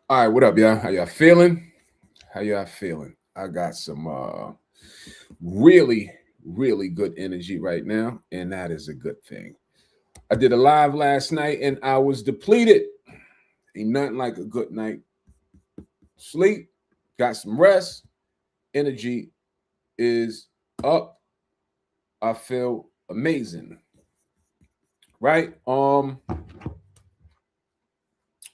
All right, what up, y'all? How y'all feeling? How y'all feeling? I got some really, really good energy right now, and that is a good thing. I did a live last night and I was depleted. Ain't nothing like a good night. Sleep, got some rest, energy is up. I feel amazing. Right?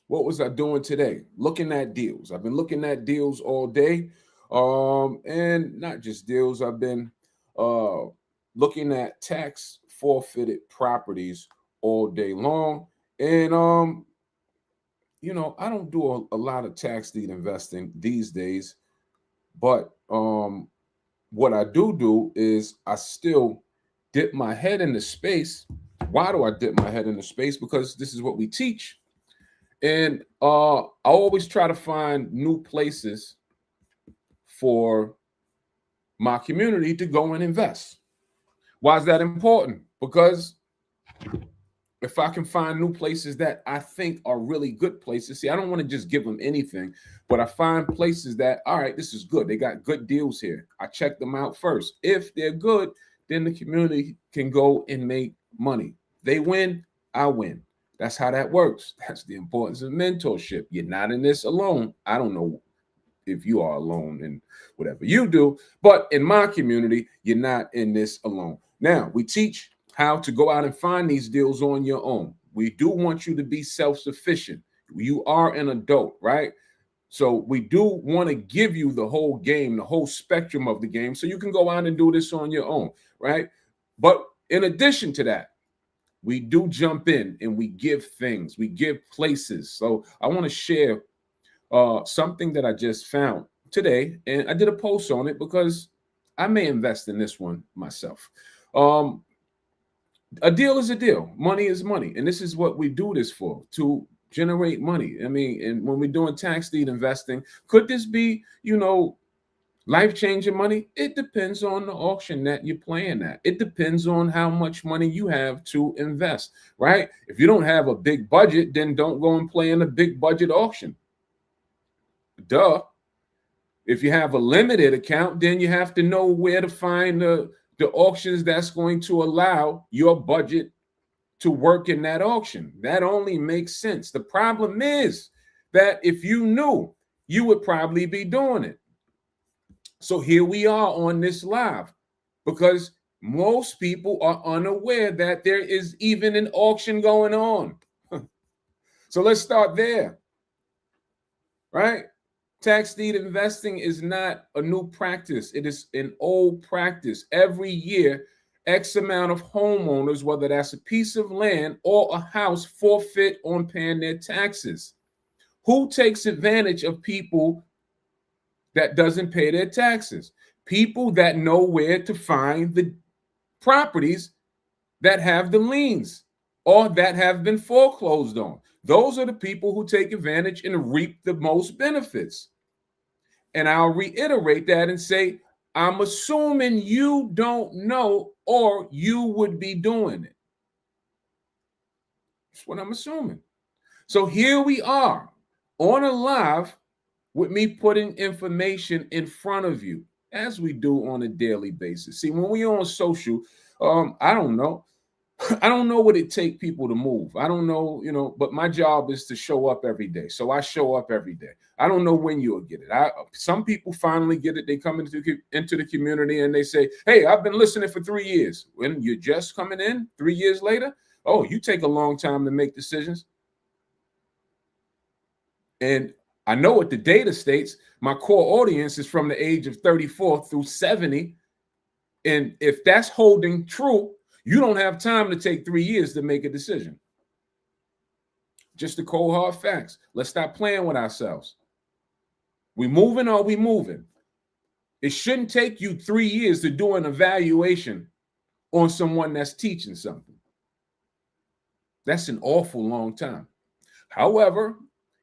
What was I doing today? Looking at deals. I've been looking at deals all day. And not just deals, I've been uh looking at tax forfeited properties all day long. And I don't do a lot of tax deed investing these days, but what I do is I still dip my head into space. Why do I dip my head into space? Because this is what we teach. And I always try to find new places for my community to go and invest. Why is that important? Because if I can find new places that I think are really good places, see, I don't want to just give them anything, but I find places that, all right, this is good. They got good deals here. I check them out first. If they're good, then the community can go and make money. They win, I win. That's how that works. That's the importance of mentorship. You're not in this alone. I don't know if you are alone in whatever you do, but in my community, you're not in this alone. Now, we teach how to go out and find these deals on your own. We do want you to be self-sufficient. You are an adult, right? So we do want to give you the whole game, the whole spectrum of the game, so you can go out and do this on your own, right? But in addition to that, we do jump in and we give things, we give places. So I want to share something that I just found today, and I did a post on it because I may invest in this one myself. Um, a deal is a deal. Money is money, and this is what we do this for, to generate money. I mean, and when we're doing tax deed investing, could this be, life changing money? It depends on the auction that you're playing at. It depends on how much money you have to invest, right? If you don't have a big budget, then don't go and play in a big budget auction. Duh. If you have a limited account, then you have to know where to find the auctions that's going to allow your budget to work in that auction. That only makes sense. The problem is that if you knew, you would probably be doing it. So here we are on this live because most people are unaware that there is even an auction going on. So let's start there, right? Tax deed investing is not a new practice. It is an old practice. Every year, X amount of homeowners, whether that's a piece of land or a house, forfeit on paying their taxes. Who takes advantage of people that doesn't pay their taxes? People that know where to find the properties that have the liens or that have been foreclosed on. Those are the people who take advantage and reap the most benefits. And I'll reiterate that and say, I'm assuming you don't know or you would be doing it. That's what I'm assuming. So here we are on a live with me putting information in front of you as we do on a daily basis. See, when we on social, I don't know. I don't know what it take people to move. I don't know, but my job is to show up every day. So I show up every day. I don't know when you'll get it. Some people finally get it. They come into the community and they say, "Hey, I've been listening for 3 years." When you're just coming in 3 years later, oh, you take a long time to make decisions. And I know what the data states. My core audience is from the age of 34 through 70. And if that's holding true, you don't have time to take 3 years to make a decision. Just the cold hard facts. Let's stop playing with ourselves. We moving or we moving? It shouldn't take you 3 years to do an evaluation on someone that's teaching something. That's an awful long time. However,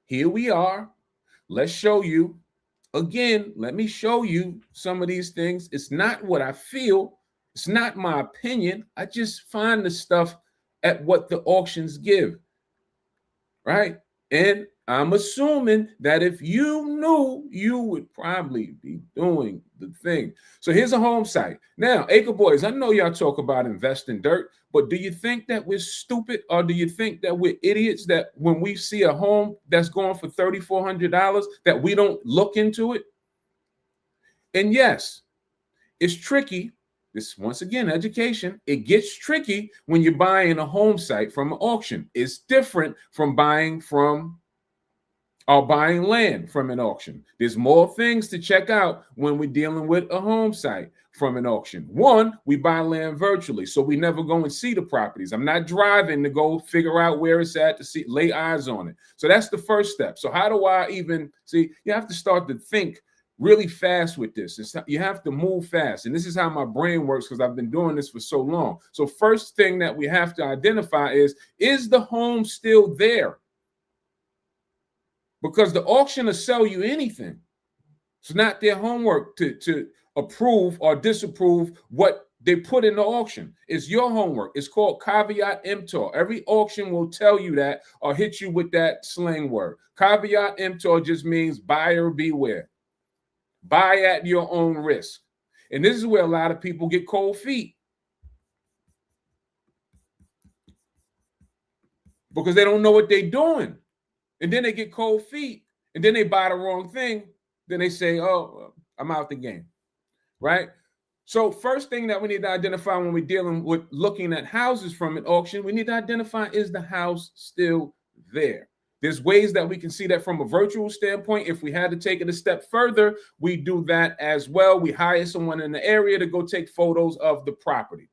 here we are. Let's show you. Again, let me show you some of these things. It's not what I feel. It's not my opinion. I just find the stuff at what the auctions give, right? And I'm assuming that if you knew, you would probably be doing the thing. So here's a home site. Now, Acre Boys, I know y'all talk about investing dirt, but do you think that we're stupid, or do you think that we're idiots that when we see a home that's going for $3,400 that we don't look into it? And yes, it's tricky. This, once again, education. It gets tricky when you're buying a home site from an auction. It's different from buying land from an auction. There's more things to check out when we're dealing with a home site from an auction. One, we buy land virtually, so we never go and see the properties. I'm not driving to go figure out where it's at to see, lay eyes on it. So that's the first step. So how do I even see? You have to start to think really fast with this. You have to move fast. And this is how my brain works because I've been doing this for so long. So first thing that we have to identify is the home still there? Because the auction will sell you anything. It's not their homework to approve or disapprove what they put in the auction. It's your homework. It's called caveat emptor. Every auction will tell you that or hit you with that slang word. Caveat emptor just means buyer beware. Buy at your own risk. And this is where a lot of people get cold feet. Because they don't know what they're doing. And then they get cold feet. And then they buy the wrong thing. Then they say, oh, I'm out the game. Right? So first thing that we need to identify when we're dealing with looking at houses from an auction, we need to identify, is the house still there? There's ways that we can see that from a virtual standpoint. If we had to take it a step further, we do that as well. We hire someone in the area to go take photos of the property.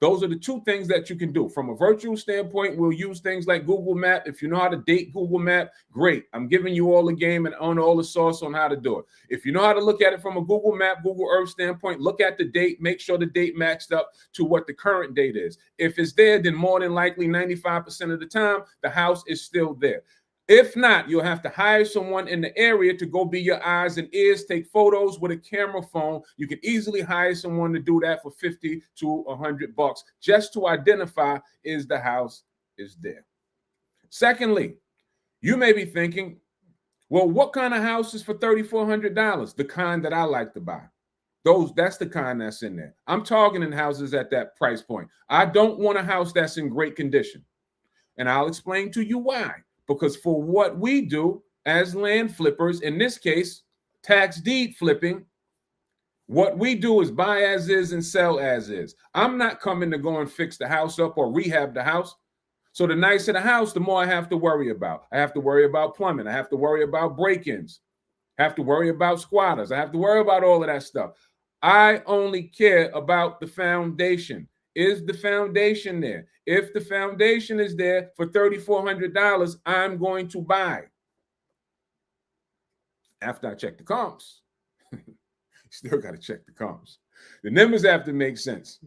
Those are the two things that you can do. From a virtual standpoint, we'll use things like Google Map. If you know how to date Google Map, great. I'm giving you all the game and on all the sauce on how to do it. If you know how to look at it from a Google Map, Google Earth standpoint, look at the date, make sure the date matched up to what the current date is. If it's there, then more than likely 95% of the time, the house is still there. If not, you'll have to hire someone in the area to go be your eyes and ears, take photos with a camera phone. You can easily hire someone to do that for $50 to $100 just to identify is the house is there. Secondly, you may be thinking, well, what kind of house is for $3,400? The kind that I like to buy. That's the kind that's in there. I'm targeting houses at that price point. I don't want a house that's in great condition. And I'll explain to you why. Because for what we do as land flippers, in this case, tax deed flipping, what we do is buy as is and sell as is. I'm not coming to go and fix the house up or rehab the house. So the nicer the house, the more I have to worry about. I have to worry about plumbing. I have to worry about break-ins. I have to worry about squatters. I have to worry about all of that stuff. I only care about the foundation. Is the foundation there? If the foundation is there for $3,400, I'm going to buy. After I check the comps. Still got to check the comps. The numbers have to make sense.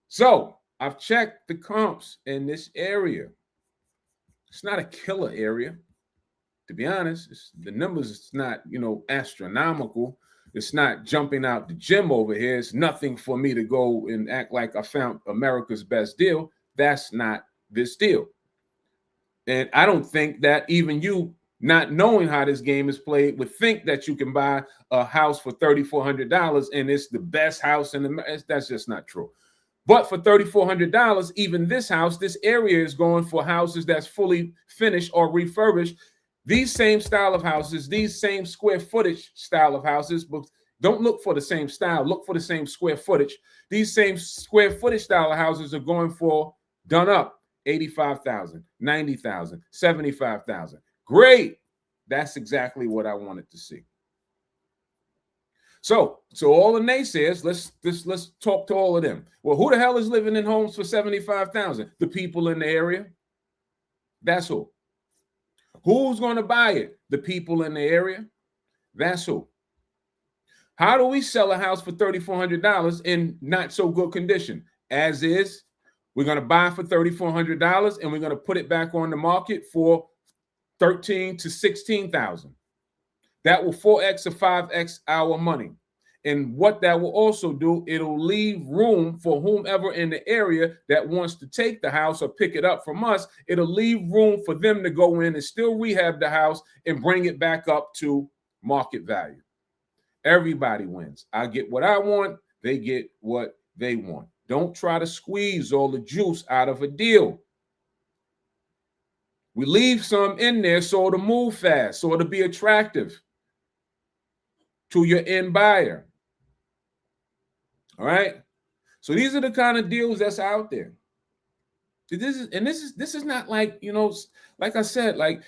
So I've checked the comps in this area. It's not a killer area. To be honest, the numbers, it's not, astronomical. It's not jumping out the gym over here. It's nothing for me to go and act like I found America's best deal. That's not this deal. And I don't think that even you, not knowing how this game is played, would think that you can buy a house for $3,400 and it's the best house in the. That's just not true. But for $3,400, even this house, this area is going for houses that's fully finished or refurbished. These same style of houses, these same square footage style of houses, but don't look for the same style, look for the same square footage. These same square footage style of houses are going for, done up, $85,000, $90,000, $75,000. Great. That's exactly what I wanted to see. So all the naysayers, let's talk to all of them. Well, who the hell is living in homes for $75,000? The people in the area. That's who. Who's going to buy it? The people in the area. That's who. How do we sell a house for $3,400 in not so good condition? As is, we're going to buy for $3,400 and we're going to put it back on the market for $13,000 to $16,000. That will 4x or 5x our money. And what that will also do, it'll leave room for whomever in the area that wants to take the house or pick it up from us. It'll leave room for them to go in and still rehab the house and bring it back up to market value. Everybody wins. I get what I want. They get what they want. Don't try to squeeze all the juice out of a deal. We leave some in there so to move fast, so to be attractive to your end buyer. All right. So these are the kind of deals that's out there. This is not like, like I said, like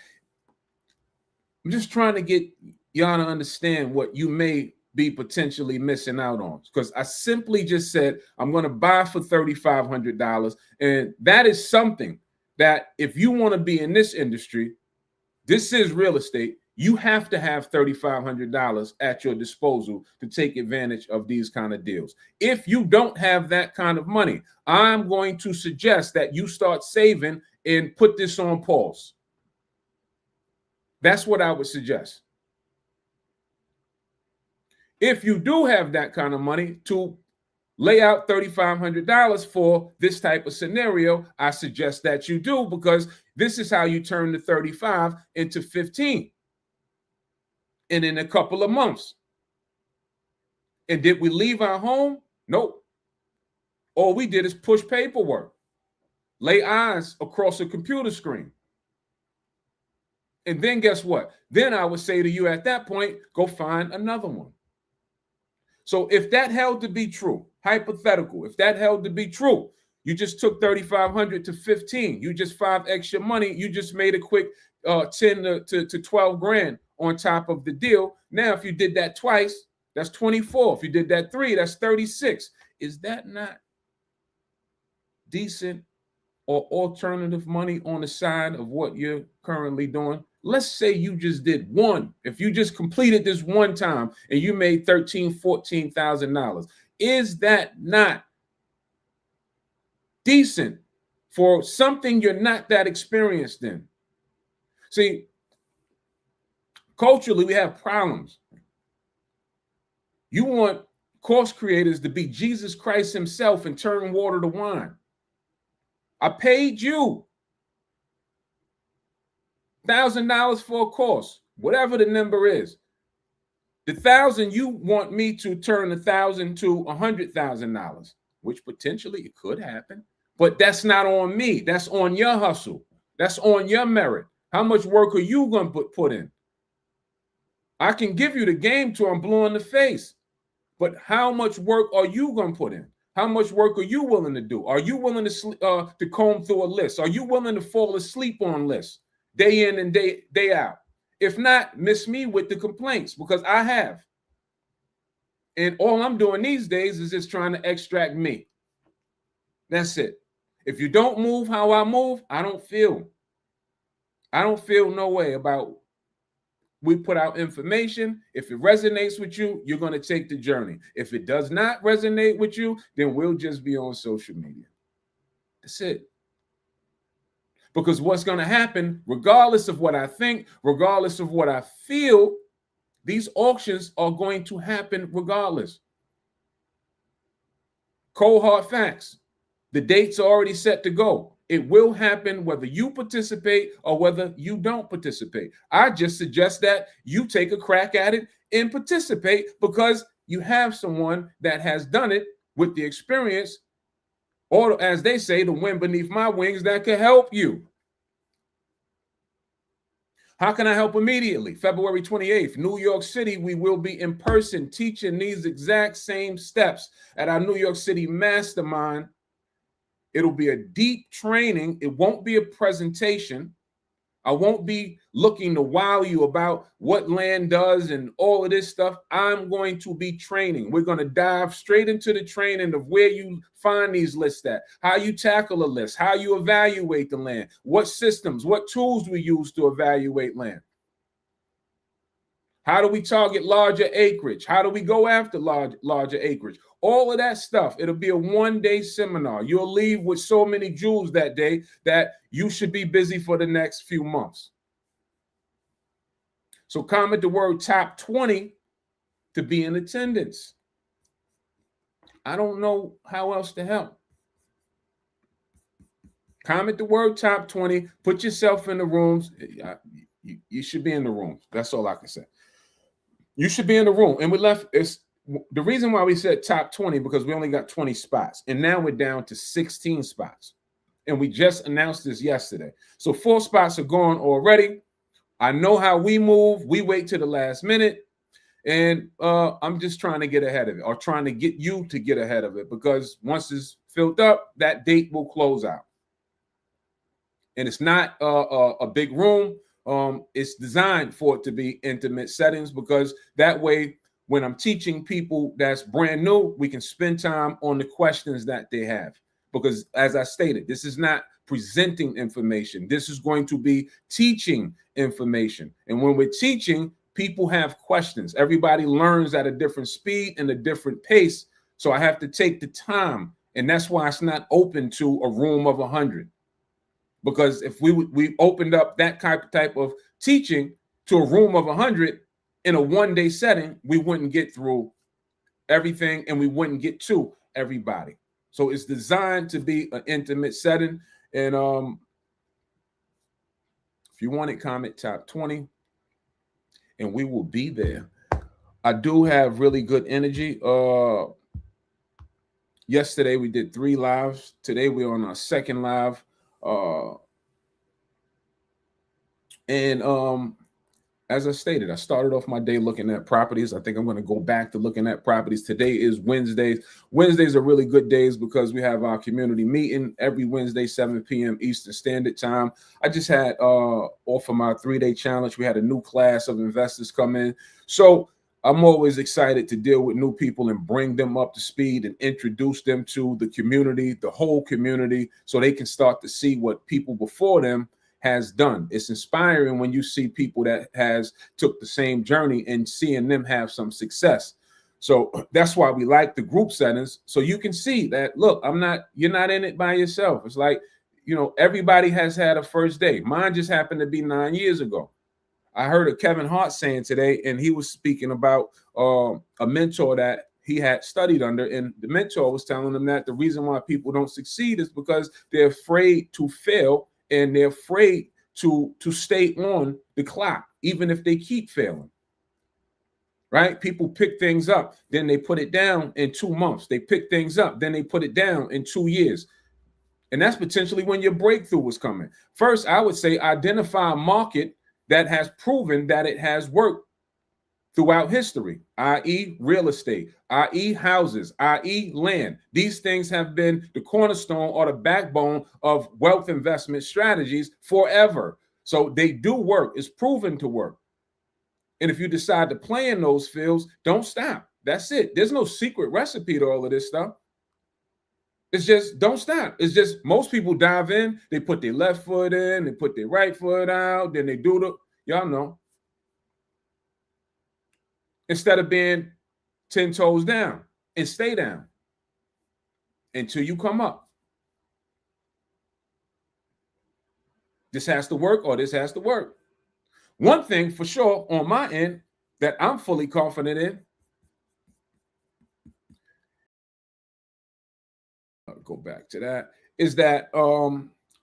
I'm just trying to get y'all to understand what you may be potentially missing out on, because I simply just said I'm going to buy for $3,500, and that is something that if you want to be in this industry, this is real estate, you have to have $3,500 at your disposal to take advantage of these kind of deals. If you don't have that kind of money, I'm going to suggest that you start saving and put this on pause. That's what I would suggest. If you do have that kind of money to lay out $3,500 for this type of scenario, I suggest that you do, because this is how you turn the 35 into 15. And in a couple of months. And did we leave our home? Nope. All we did is push paperwork, lay eyes across a computer screen. And then guess what? Then I would say to you at that point, go find another one. So if that held to be true, hypothetical, if that held to be true, you just took 3,500 to 15, you just 5x your money, you just made a quick 10 to 12 grand on top of the deal. Now, if you did that twice, that's 24. If you did that 3, that's 36. Is that not decent or alternative money on the side of what you're currently doing? Let's say you just did one. If you just completed this one time and you made $13,000, $14,000, is that not decent for something you're not that experienced in? See, culturally, we have problems. You want course creators to be Jesus Christ himself and turn water to wine. I paid you $1,000 for a course, whatever the number is. The 1,000, you want me to turn 1,000 to $100,000, which potentially it could happen, but that's not on me. That's on your hustle. That's on your merit. How much work are you going to put in? I can give you the game till I'm blue in the face, but how much work are you going to put in? How much work are you willing to do? Are you willing to comb through a list? Are you willing to fall asleep on lists day in and day out? If not, miss me with the complaints, because I have. And all I'm doing these days is just trying to extract me. That's it. If you don't move how I move, I don't feel no way about. We put out information. If it resonates with you, you're going to take the journey. If it does not resonate with you, then we'll just be on social media. That's it. Because what's going to happen, regardless of what I think, regardless of what I feel, these auctions are going to happen regardless. Cold hard facts. The dates are already set to go. It will happen whether you participate or whether you don't participate. I just suggest that you take a crack at it and participate, because you have someone that has done it with the experience, or as they say, the wind beneath my wings, that can help you. How can I help immediately? February 28th, New York City, we will be in person teaching these exact same steps at our New York City Mastermind. It'll be a deep training. It won't be a presentation. I won't be looking to wow you about what land does and all of this stuff. I'm going to be training. We're going to dive straight into the training of where you find these lists at, how you tackle a list, how you evaluate the land, what systems, what tools we use to evaluate land. How do we target larger acreage? How do we go after larger acreage? All of that stuff. It'll be a one-day seminar. You'll leave with so many jewels that day that you should be busy for the next few months. So comment the word top 20 to be in attendance. I don't know how else to help. Comment the word top 20. Put yourself in the rooms. You should be in the room. That's all I can say. You should be in the room. And we left. It's the reason why we said top 20 because we only got 20 spots. And now we're down to 16 spots. And we just announced this yesterday. So 4 spots are gone already. I know how we move. We wait to the last minute. And I'm just trying to get ahead of it or trying to get you to get ahead of it because once it's filled up, that date will close out. And it's not a big room. It's designed for it to be intimate settings because that way, when I'm teaching people that's brand new, we can spend time on the questions that they have. Because as I stated, this is not presenting information. This is going to be teaching information. And when we're teaching, people have questions. Everybody learns at a different speed and a different pace. So I have to take the time. And that's why it's not open to a room of 100. Because if we opened up that type of teaching to a room of 100 in a one-day setting, we wouldn't get through everything and we wouldn't get to everybody. So it's designed to be an intimate setting. And if you want it, comment top 20 and we will be there. I do have really good energy. Yesterday we did 3 lives. Today we're on our second live. As I stated, I started off my day looking at properties. I think I'm going to go back to looking at properties. Today is Wednesdays. Wednesdays are really good days because we have our community meeting every Wednesday, 7 p.m. Eastern Standard Time. I just had off of my 3-day challenge, we had a new class of investors come in. So I'm always excited to deal with new people and bring them up to speed and introduce them to the community, the whole community, so they can start to see what people before them has done. It's inspiring when you see people that has took the same journey and seeing them have some success. So that's why we like the group settings. So you can see that, look, you're not in it by yourself. It's like, everybody has had a first day. Mine just happened to be 9 years ago. I heard a Kevin Hart saying today, and he was speaking about a mentor that he had studied under, and the mentor was telling him that the reason why people don't succeed is because they're afraid to fail and they're afraid to stay on the clock, even if they keep failing. Right? People pick things up, then they put it down in 2 months. They pick things up, then they put it down in 2 years. And that's potentially when your breakthrough was coming. First, I would say identify a market that has proven that it has worked throughout history, i.e. real estate, i.e. houses, i.e. land. These things have been the cornerstone or the backbone of wealth investment strategies forever. So they do work. It's proven to work. And if you decide to play in those fields, don't stop. That's it. There's no secret recipe to all of this stuff. It's just don't stop. It's just most people dive in, they put their left foot in, they put their right foot out, then they do y'all know. Instead of being 10 toes down and stay down until you come up. This has to work or this has to work. One thing for sure on my end that I'm fully confident in, I'll go back to that, is that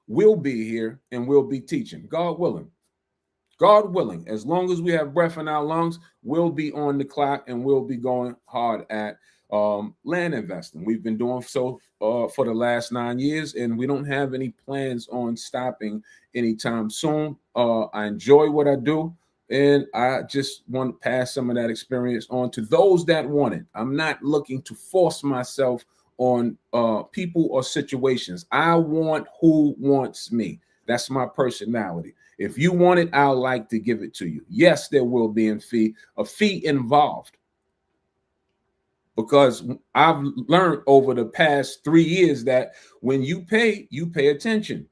we'll be here and we'll be teaching, God willing. God willing, as long as we have breath in our lungs, we'll be on the clock and we'll be going hard at land investing. We've been doing so for the last 9 years, and we don't have any plans on stopping anytime soon. I enjoy what I do, and I just want to pass some of that experience on to those that want it. I'm not looking to force myself on people or situations. I want who wants me. That's my personality. If you want it, I'll like to give it to you. Yes, there will be a fee involved. Because I've learned over the past 3 years that when you pay attention.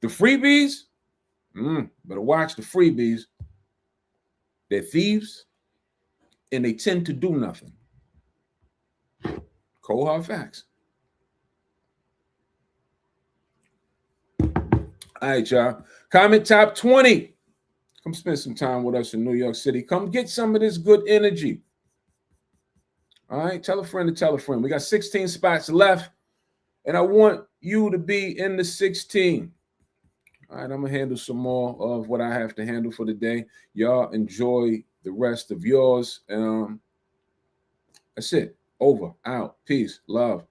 The freebies, better watch the freebies. They're thieves, and they tend to do nothing. Cold hard facts. All right, y'all. Comment top 20. Come spend some time with us in New York City. Come get some of this good energy. All right, tell a friend to tell a friend. We got 16 spots left, and I want you to be in the 16. All right, I'm gonna handle some more of what I have to handle for the day. Y'all enjoy the rest of yours. That's it. Over. Out. Peace. Love.